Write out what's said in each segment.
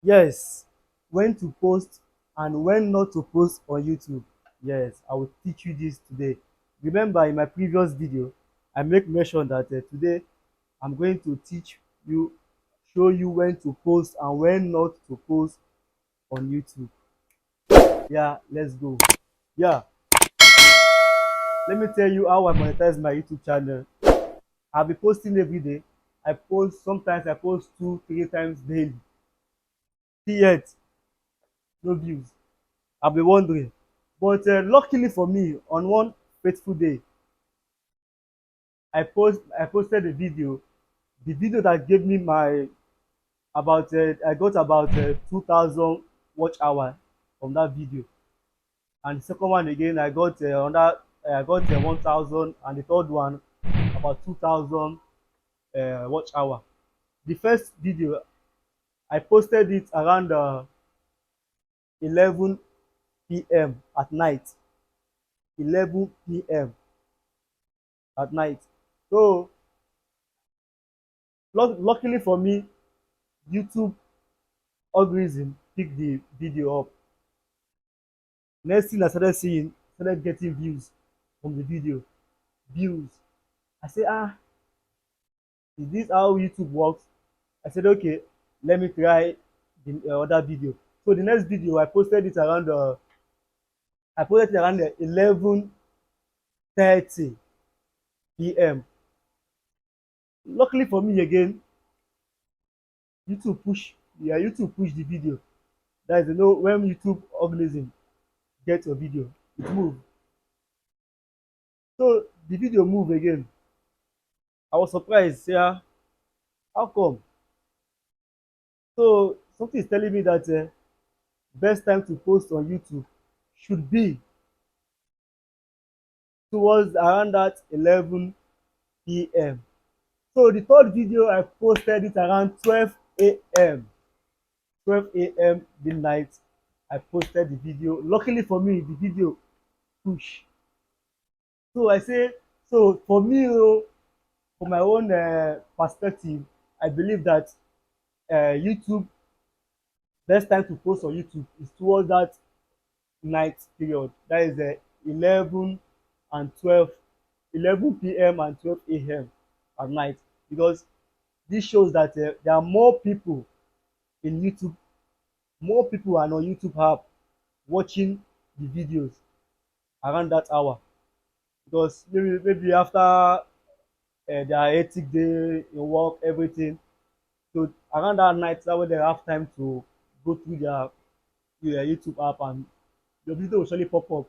Yes, when to post and when not to post on YouTube. Yes, I will teach you this today. Remember, in my previous video, I make mention that today I'm going to teach you, show you when to post and when not to post on YouTube. Yeah, let's go. Yeah, let me tell you how I monetize my YouTube channel. I'll be posting every day. I post, sometimes I post two, three times daily. Yet, no views. I'll be wondering. But luckily for me, on one fateful day, I posted a video. The video that gave me my about I got about 2,000 watch hour from that video. And the second one again, I got under I got 1,000, and the third one about 2,000 watch hour. The first video I posted it around 11 p.m. at night. 11 p.m. at night. So luckily for me, YouTube algorithm picked the video up. Next thing I started seeing, started getting views from the video. Views. I said, is this how YouTube works? I said, okay, let me try the other video. So the next video I posted it around 11:30 p.m. Luckily for me again, YouTube push the video. That is, when YouTube algorithm get your video, it move. So the video move again. I was surprised. Yeah, how come? So something is telling me that best time to post on YouTube should be towards around that 11 p.m. So the third video I posted it around 12 a.m. 12 a.m. midnight. I posted the video. Luckily for me, the video push. So I say, so for me, for my own perspective, I believe that YouTube best time to post on YouTube is towards that night period. That is 11 and 12, 11 p.m. and 12 a.m. at night, because this shows that there are more people in YouTube, more people are on YouTube app watching the videos around that hour, because maybe after their hectic day in work, everything. So around that night, that way they have time to go through their YouTube app, and your video will surely pop up.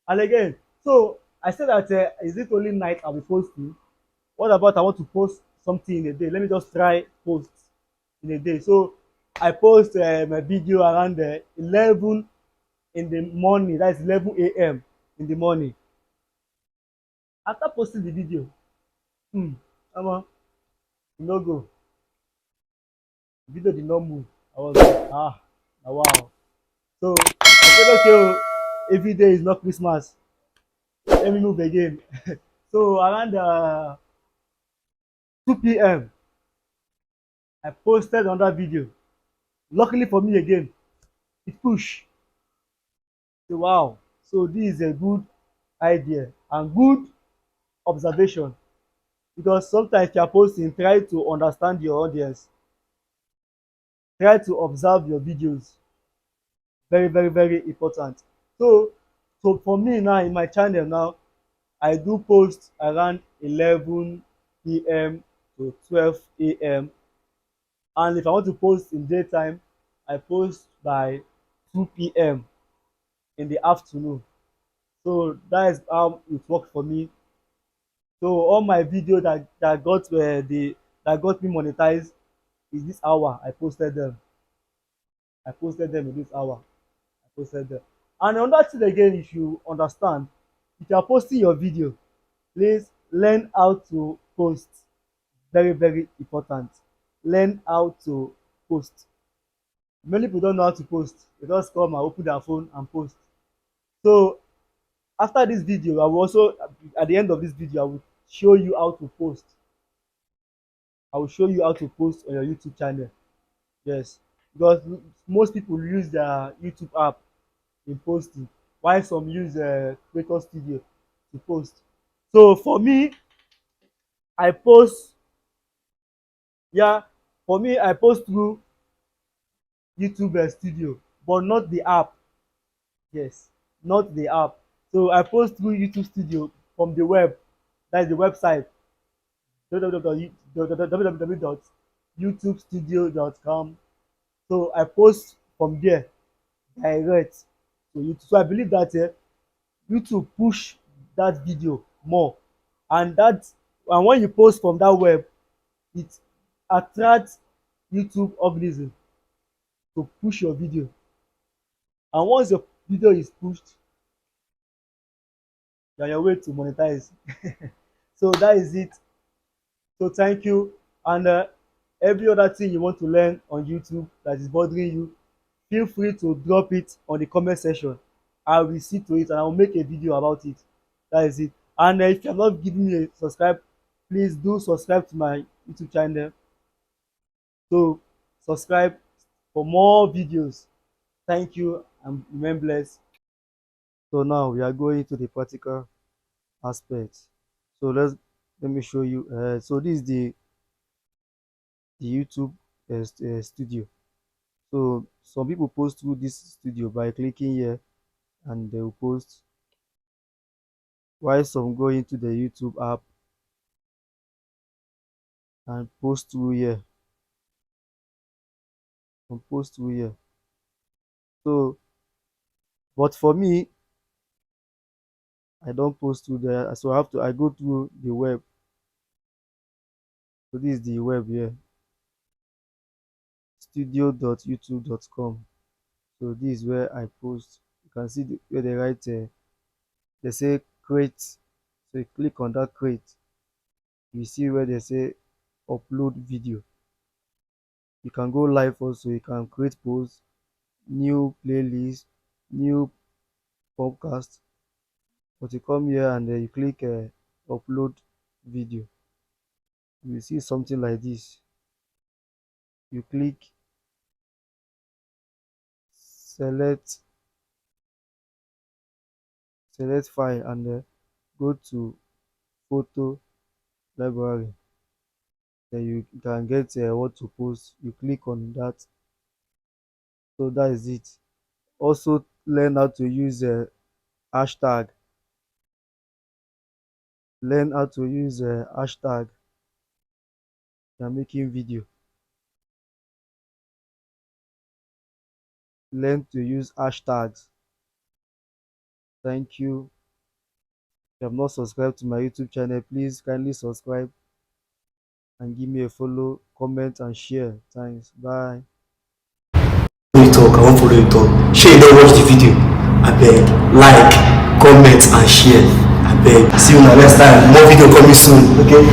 And again, so I said that is it only night I'll be posting? What about I want to post something in a day? Let me just try post in a day. So I post my video around 11 in the morning. That's 11 a.m. in the morning. After posting the video, come on, no go. The video did not move. I was like, wow. So I said, okay, every day is not Christmas. Let me move again. So around 2 p.m., I posted another video. Luckily for me again, it pushed. So wow. So this is a good idea and good observation, because sometimes you are posting, try to understand your audience, try to observe your videos. Very, very, very important. So, so for me now in my channel now, I do post around 11 p.m. to 12 a.m. And if I want to post in daytime, I post by 2 p.m. in the afternoon. So that is how it works for me. So all my video that got me monetized is this hour. I posted them. I posted them in this hour. I posted them. And another thing again, if you understand, if you are posting your video, please learn how to post. Very, very important. Learn how to post. Many people don't know how to post. They just come and open their phone and post. So after this video, I will also, at the end of this video, I will show you how to post. I will show you how to post on your YouTube channel. Yes. because most people use their YouTube app in posting, while some use Creator Studio to post. So for me, I post, yeah, for me I post through YouTube Studio, but not the app. Yes, not the app. So I post through YouTube Studio from the web. That's the website www.youtubestudio.com. So I post from there direct to YouTube. So I believe that YouTube push that video more, and when you post from that web, it attracts YouTube algorithm to push your video. And once your video is pushed, you're on your way to monetize. So that is it. So thank you. And every other thing you want to learn on YouTube that is bothering you, feel free to drop it on the comment section. I will see to it and I will make a video about it. That is it. And if you have not given me a subscribe, please do subscribe to my YouTube channel. So subscribe for more videos. Thank you and remain blessed. So now we are going to the practical aspect. So let me show you. So this is the YouTube studio. So some people post through this studio by clicking here and they will post, while some go into the YouTube app and post through here and post through here. So but for me, I don't post through there, so I go through the web. So this is the web here, studio.youtube.com. So this is where I post. You can see where they write they say create. So you click on that create, you see where they say upload video. You can go live also, you can create posts, new playlist, new podcast. But you come here and you click upload video, you see something like this. You click select file and go to photo library. Then you can get what to post. You click on that. So that is it. Also learn how to use hashtag. Learn how to use hashtag. You're making video. Learn to use hashtags. Thank you. If you have not subscribed to my YouTube channel, please kindly subscribe and give me a follow, comment and share. Thanks. Bye. You talk, I won't follow you talk. Share, you don't watch the video. I beg. Like, comment and share. I beg. See you next time. More video coming soon. Okay?